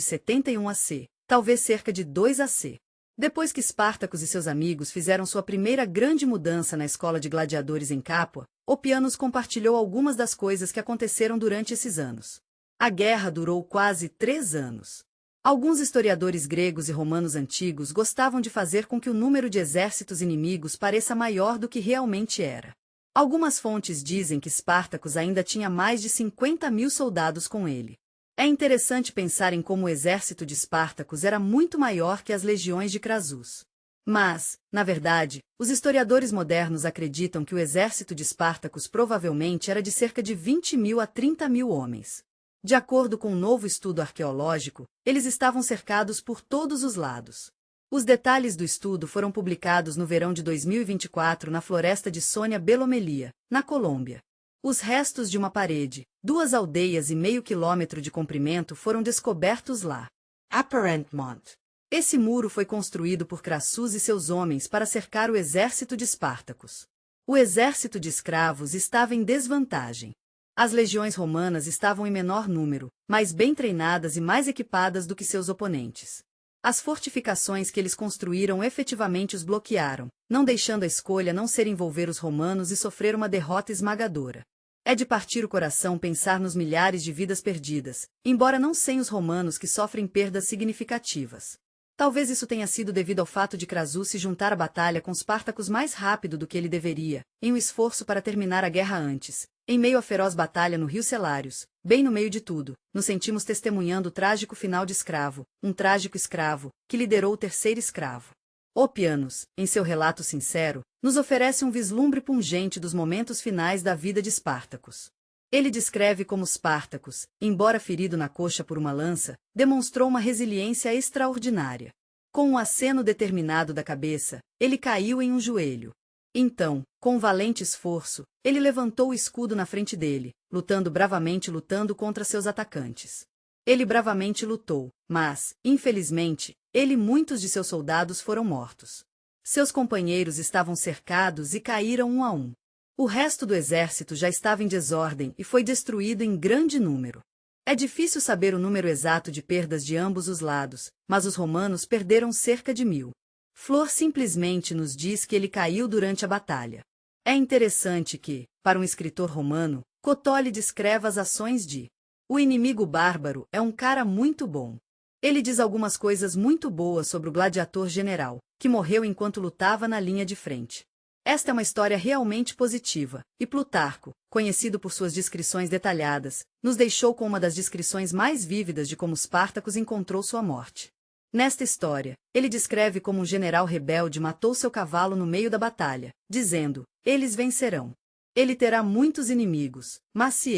71 AC, talvez cerca de 2 AC. Depois que Spartacus e seus amigos fizeram sua primeira grande mudança na escola de gladiadores em Capua, Opianos compartilhou algumas das coisas que aconteceram durante esses anos. A guerra durou quase 3 anos. Alguns historiadores gregos e romanos antigos gostavam de fazer com que o número de exércitos inimigos pareça maior do que realmente era. Algumas fontes dizem que Spartacus ainda tinha mais de 50.000 soldados com ele. É interessante pensar em como o exército de Spartacus era muito maior que as legiões de Crassus. Mas, na verdade, os historiadores modernos acreditam que o exército de Spartacus provavelmente era de cerca de 20.000 a 30.000 homens. De acordo com um novo estudo arqueológico, eles estavam cercados por todos os lados. Os detalhes do estudo foram publicados no verão de 2024 na floresta de Sônia Belomelia, na Colômbia. Os restos de uma parede, 2 aldeias e meio quilômetro de comprimento foram descobertos lá. Apparentmont. Esse muro foi construído por Crassus e seus homens para cercar o exército de Spartacus. O exército de escravos estava em desvantagem. As legiões romanas estavam em menor número, mais bem treinadas e mais equipadas do que seus oponentes. As fortificações que eles construíram efetivamente os bloquearam, não deixando a escolha não ser envolver os romanos e sofrer uma derrota esmagadora. É de partir o coração pensar nos milhares de vidas perdidas, embora não sem os romanos que sofrem perdas significativas. Talvez isso tenha sido devido ao fato de Crassus se juntar à batalha com Spartacus mais rápido do que ele deveria, em um esforço para terminar a guerra antes. Em meio à feroz batalha no rio Celários, bem no meio de tudo, nos sentimos testemunhando o trágico final de Escravo, um trágico escravo, que liderou o terceiro escravo. Opianos, em seu relato sincero, nos oferece um vislumbre pungente dos momentos finais da vida de Spartacus. Ele descreve como Spartacus, embora ferido na coxa por uma lança, demonstrou uma resiliência extraordinária. Com um aceno determinado da cabeça, ele caiu em um joelho. Então, com um valente esforço, ele levantou o escudo na frente dele, lutando contra seus atacantes. Ele bravamente lutou, mas, infelizmente, ele e muitos de seus soldados foram mortos. Seus companheiros estavam cercados e caíram um a um. O resto do exército já estava em desordem e foi destruído em grande número. É difícil saber o número exato de perdas de ambos os lados, mas os romanos perderam cerca de 1.000. Flor simplesmente nos diz que ele caiu durante a batalha. É interessante que, para um escritor romano, Cotole descreva as ações de o inimigo bárbaro é um cara muito bom. Ele diz algumas coisas muito boas sobre o gladiador general, que morreu enquanto lutava na linha de frente. Esta é uma história realmente positiva, e Plutarco, conhecido por suas descrições detalhadas, nos deixou com uma das descrições mais vívidas de como Spartacus encontrou sua morte. Nesta história, ele descreve como um general rebelde matou seu cavalo no meio da batalha, dizendo: eles vencerão. Ele terá muitos inimigos, mas se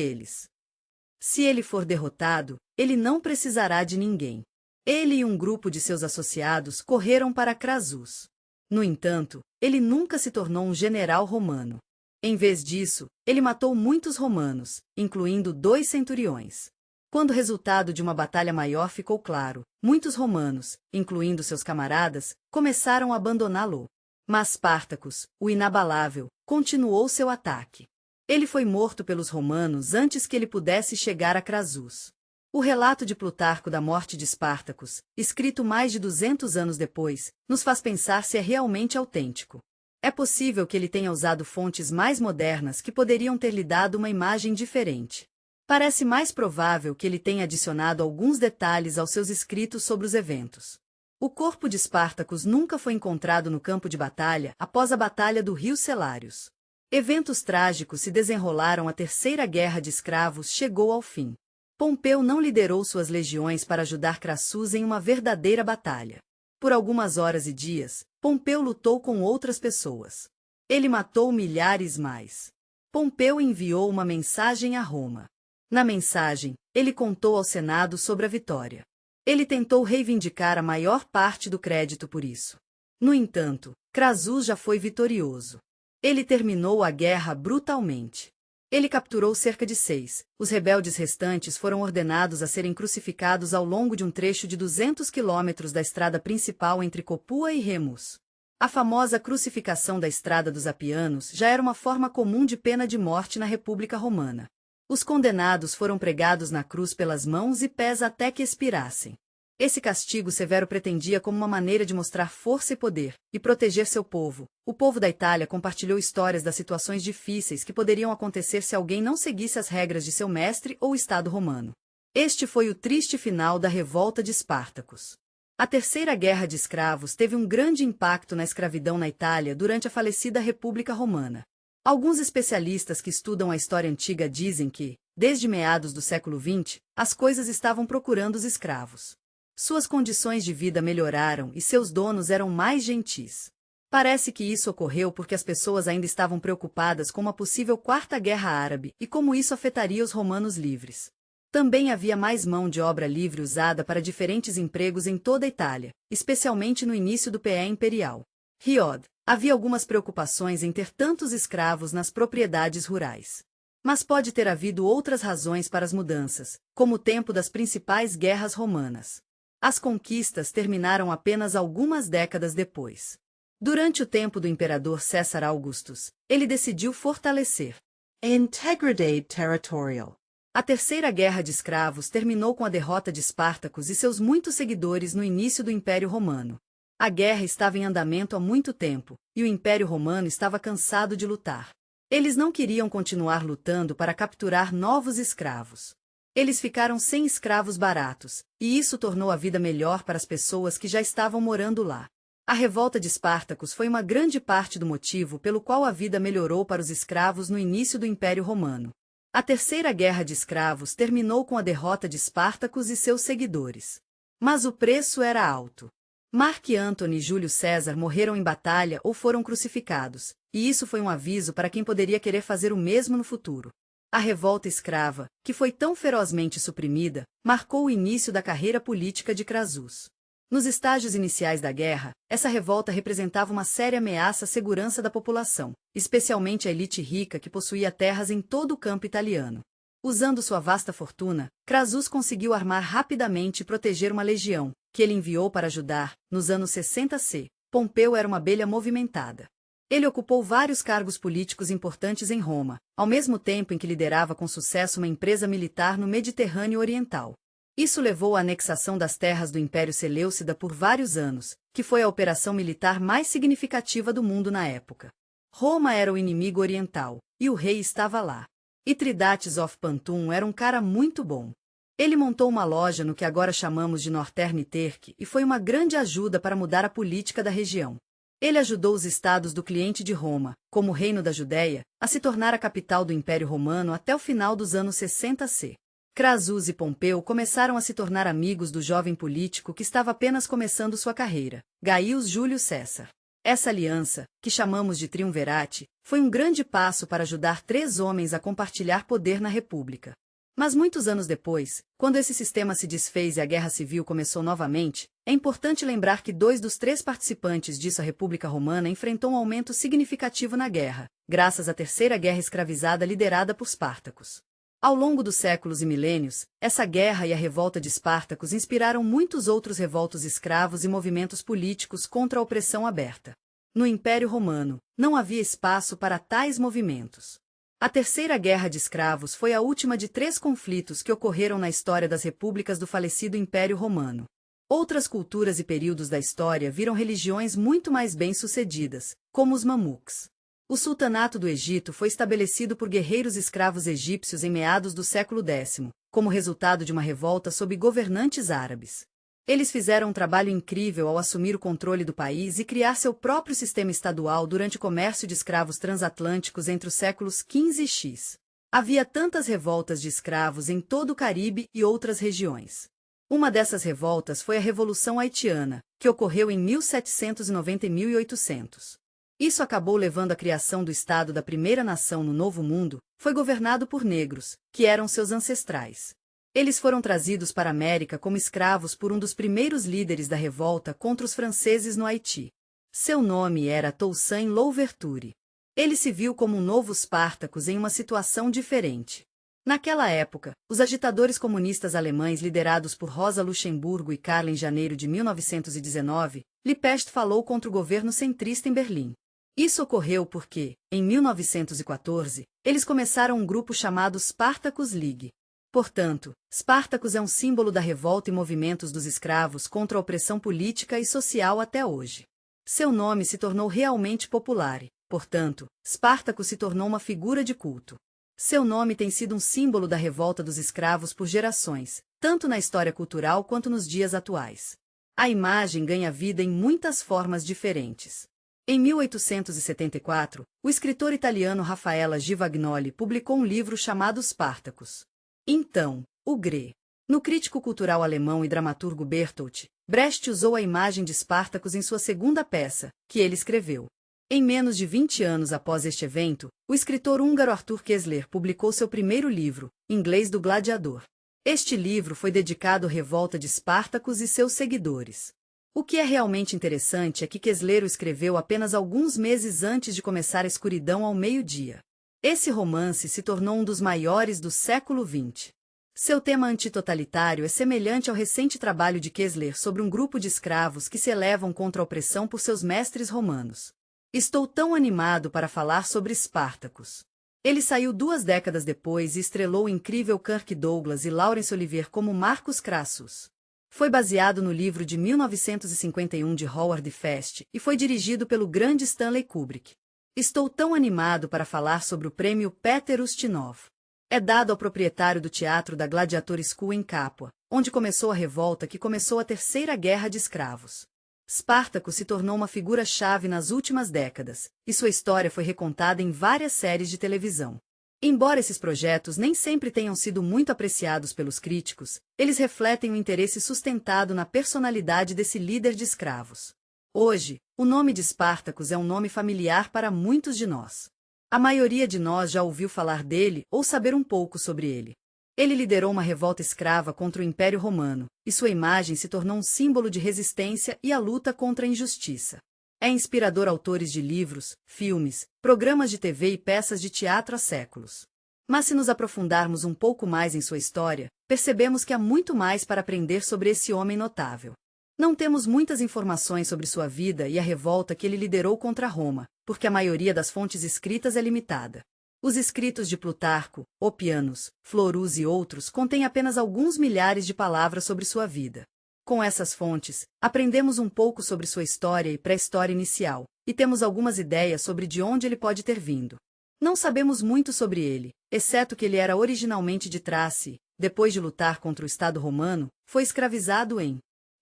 ele for derrotado, ele não precisará de ninguém. Ele e um grupo de seus associados correram para Crassus. No entanto, ele nunca se tornou um general romano. Em vez disso, ele matou muitos romanos, incluindo 2 centuriões. Quando o resultado de uma batalha maior ficou claro, muitos romanos, incluindo seus camaradas, começaram a abandoná-lo. Mas Spartacus, o inabalável, continuou seu ataque. Ele foi morto pelos romanos antes que ele pudesse chegar a Crassus. O relato de Plutarco da morte de Spartacus, escrito mais de 200 anos depois, nos faz pensar se é realmente autêntico. É possível que ele tenha usado fontes mais modernas que poderiam ter lhe dado uma imagem diferente. Parece mais provável que ele tenha adicionado alguns detalhes aos seus escritos sobre os eventos. O corpo de Espartacus nunca foi encontrado no campo de batalha após a Batalha do Rio Celários. Eventos trágicos se desenrolaram, a Terceira Guerra de Escravos chegou ao fim. Pompeu não liderou suas legiões para ajudar Crassus em uma verdadeira batalha. Por algumas horas e dias, Pompeu lutou com outras pessoas. Ele matou milhares mais. Pompeu enviou uma mensagem a Roma. Na mensagem, ele contou ao Senado sobre a vitória. Ele tentou reivindicar a maior parte do crédito por isso. No entanto, Crassus já foi vitorioso. Ele terminou a guerra brutalmente. Ele capturou cerca de 6. Os rebeldes restantes foram ordenados a serem crucificados ao longo de um trecho de 200 quilômetros da estrada principal entre Copua e Remus. A famosa crucificação da Estrada dos Apianos já era uma forma comum de pena de morte na República Romana. Os condenados foram pregados na cruz pelas mãos e pés até que expirassem. Esse castigo severo pretendia como uma maneira de mostrar força e poder, e proteger seu povo. O povo da Itália compartilhou histórias das situações difíceis que poderiam acontecer se alguém não seguisse as regras de seu mestre ou Estado romano. Este foi o triste final da revolta de Espartacus. A Terceira Guerra de Escravos teve um grande impacto na escravidão na Itália durante a falecida República Romana. Alguns especialistas que estudam a história antiga dizem que, desde meados do século XX, as coisas estavam procurando os escravos. Suas condições de vida melhoraram e seus donos eram mais gentis. Parece que isso ocorreu porque as pessoas ainda estavam preocupadas com uma possível Quarta Guerra Árabe e como isso afetaria os romanos livres. Também havia mais mão de obra livre usada para diferentes empregos em toda a Itália, especialmente no início do PE imperial. Riod. Havia algumas preocupações em ter tantos escravos nas propriedades rurais. Mas pode ter havido outras razões para as mudanças, como o tempo das principais guerras romanas. As conquistas terminaram apenas algumas décadas depois. Durante o tempo do imperador César Augustus, ele decidiu fortalecer a integridade territorial. A Terceira Guerra de Escravos terminou com a derrota de Espartacus e seus muitos seguidores no início do Império Romano. A guerra estava em andamento há muito tempo, e o Império Romano estava cansado de lutar. Eles não queriam continuar lutando para capturar novos escravos. Eles ficaram sem escravos baratos, e isso tornou a vida melhor para as pessoas que já estavam morando lá. A revolta de Espartacus foi uma grande parte do motivo pelo qual a vida melhorou para os escravos no início do Império Romano. A Terceira Guerra de Escravos terminou com a derrota de Espartacus e seus seguidores. Mas o preço era alto. Marc Antony e Júlio César morreram em batalha ou foram crucificados, e isso foi um aviso para quem poderia querer fazer o mesmo no futuro. A revolta escrava, que foi tão ferozmente suprimida, marcou o início da carreira política de Crassus. Nos estágios iniciais da guerra, essa revolta representava uma séria ameaça à segurança da população, especialmente a elite rica que possuía terras em todo o campo italiano. Usando sua vasta fortuna, Crassus conseguiu armar rapidamente e proteger uma legião, que ele enviou para ajudar. Nos anos 60 c. Pompeu era uma abelha movimentada. Ele ocupou vários cargos políticos importantes em Roma, ao mesmo tempo em que liderava com sucesso uma empresa militar no Mediterrâneo Oriental. Isso levou à anexação das terras do Império Seleucida por vários anos, que foi a operação militar mais significativa do mundo na época. Roma era o inimigo oriental, e o rei estava lá. Mithridates of Pantum era um cara muito bom. Ele montou uma loja no que agora chamamos de Northern Terque e foi uma grande ajuda para mudar a política da região. Ele ajudou os estados do cliente de Roma, como o Reino da Judéia, a se tornar a capital do Império Romano até o final dos anos 60 c. Crassus e Pompeu começaram a se tornar amigos do jovem político que estava apenas começando sua carreira, Gaius Júlio César. Essa aliança, que chamamos de Triumvirate, foi um grande passo para ajudar 3 homens a compartilhar poder na República. Mas muitos anos depois, quando esse sistema se desfez e a Guerra Civil começou novamente, é importante lembrar que 2 dos 3 participantes disso, a República Romana, enfrentou um aumento significativo na guerra, graças à Terceira Guerra Escravizada liderada por Spartacus. Ao longo dos séculos e milênios, essa guerra e a revolta de Espartacus inspiraram muitos outros revoltos escravos e movimentos políticos contra a opressão aberta. No Império Romano, não havia espaço para tais movimentos. A Terceira Guerra de Escravos foi a última de 3 conflitos que ocorreram na história das repúblicas do falecido Império Romano. Outras culturas e períodos da história viram religiões muito mais bem-sucedidas, como os Mamuks. O sultanato do Egito foi estabelecido por guerreiros escravos egípcios em meados do século X, como resultado de uma revolta sob governantes árabes. Eles fizeram um trabalho incrível ao assumir o controle do país e criar seu próprio sistema estadual durante o comércio de escravos transatlânticos entre os séculos XV e X. Havia tantas revoltas de escravos em todo o Caribe e outras regiões. Uma dessas revoltas foi a Revolução Haitiana, que ocorreu em 1790 e 1800. Isso acabou levando à criação do Estado da primeira nação no Novo Mundo. Foi governado por negros, que eram seus ancestrais. Eles foram trazidos para a América como escravos por um dos primeiros líderes da revolta contra os franceses no Haiti. Seu nome era Toussaint Louverture. Ele se viu como um novo Spartacus em uma situação diferente. Naquela época, os agitadores comunistas alemães liderados por Rosa Luxemburgo e Karl em janeiro de 1919, Liebknecht falou contra o governo centrista em Berlim. Isso ocorreu porque, em 1914, eles começaram um grupo chamado Spartacus League. Portanto, Spartacus é um símbolo da revolta e movimentos dos escravos contra a opressão política e social até hoje. Seu nome se tornou realmente popular e, portanto, Spartacus se tornou uma figura de culto. Seu nome tem sido um símbolo da revolta dos escravos por gerações, tanto na história cultural quanto nos dias atuais. A imagem ganha vida em muitas formas diferentes. Em 1874, o escritor italiano Raffaella Givagnoli publicou um livro chamado Spartacus. Então, o Grê. No crítico cultural alemão e dramaturgo Bertolt Brecht usou a imagem de Spartacus em sua segunda peça, que ele escreveu. Em menos de 20 anos após este evento, o escritor húngaro Arthur Koestler publicou seu primeiro livro, Inglês do Gladiador. Este livro foi dedicado à revolta de Spartacus e seus seguidores. O que é realmente interessante é que Koestler o escreveu apenas alguns meses antes de começar a escuridão ao meio-dia. Esse romance se tornou um dos maiores do século XX. Seu tema antitotalitário é semelhante ao recente trabalho de Koestler sobre um grupo de escravos que se elevam contra a opressão por seus mestres romanos. Estou tão animado para falar sobre Spartacus. Ele saiu 2 décadas depois e estrelou o incrível Kirk Douglas e Laurence Olivier como Marcus Crassus. Foi baseado no livro de 1951 de Howard Fast e foi dirigido pelo grande Stanley Kubrick. Estou tão animado para falar sobre o prêmio Peter Ustinov. É dado ao proprietário do teatro da Gladiator School em Capua, onde começou a revolta que começou a Terceira Guerra de Escravos. Spartacus se tornou uma figura-chave nas últimas décadas, e sua história foi recontada em várias séries de televisão. Embora esses projetos nem sempre tenham sido muito apreciados pelos críticos, eles refletem o interesse sustentado na personalidade desse líder de escravos. Hoje, o nome de Spartacus é um nome familiar para muitos de nós. A maioria de nós já ouviu falar dele ou saber um pouco sobre ele. Ele liderou uma revolta escrava contra o Império Romano, e sua imagem se tornou um símbolo de resistência e a luta contra a injustiça. É inspirador autores de livros, filmes, programas de TV e peças de teatro há séculos. Mas se nos aprofundarmos um pouco mais em sua história, percebemos que há muito mais para aprender sobre esse homem notável. Não temos muitas informações sobre sua vida e a revolta que ele liderou contra Roma, porque a maioria das fontes escritas é limitada. Os escritos de Plutarco, Opianos, Florus e outros contêm apenas alguns milhares de palavras sobre sua vida. Com essas fontes, aprendemos um pouco sobre sua história e pré-história inicial, e temos algumas ideias sobre de onde ele pode ter vindo. Não sabemos muito sobre ele, exceto que ele era originalmente de Trácia e, depois de lutar contra o Estado romano, foi escravizado em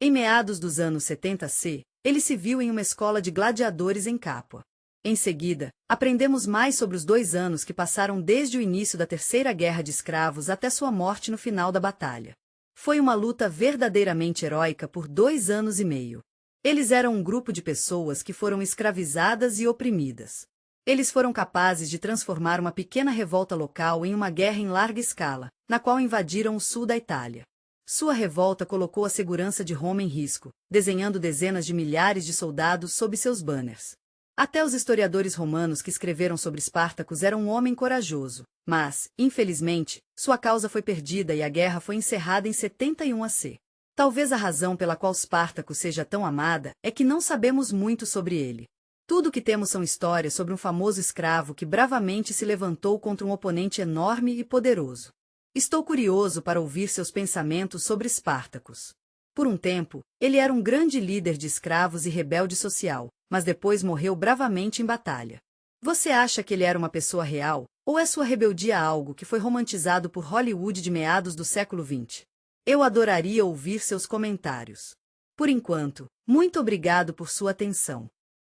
meados dos anos 70 C, ele se viu em uma escola de gladiadores em Capua. Em seguida, aprendemos mais sobre os 2 anos que passaram desde o início da Terceira Guerra de Escravos até sua morte no final da batalha. Foi uma luta verdadeiramente heróica por 2 anos e meio. Eles eram um grupo de pessoas que foram escravizadas e oprimidas. Eles foram capazes de transformar uma pequena revolta local em uma guerra em larga escala, na qual invadiram o sul da Itália. Sua revolta colocou a segurança de Roma em risco, desenhando dezenas de milhares de soldados sob seus banners. Até os historiadores romanos que escreveram sobre Spartacus eram um homem corajoso, mas, infelizmente, sua causa foi perdida e a guerra foi encerrada em 71 AC. Talvez a razão pela qual Spartacus seja tão amada é que não sabemos muito sobre ele. Tudo o que temos são histórias sobre um famoso escravo que bravamente se levantou contra um oponente enorme e poderoso. Estou curioso para ouvir seus pensamentos sobre Spartacus. Por um tempo, ele era um grande líder de escravos e rebelde social, mas depois morreu bravamente em batalha. Você acha que ele era uma pessoa real, ou é sua rebeldia algo que foi romantizado por Hollywood de meados do século XX? Eu adoraria ouvir seus comentários. Por enquanto, muito obrigado por sua atenção.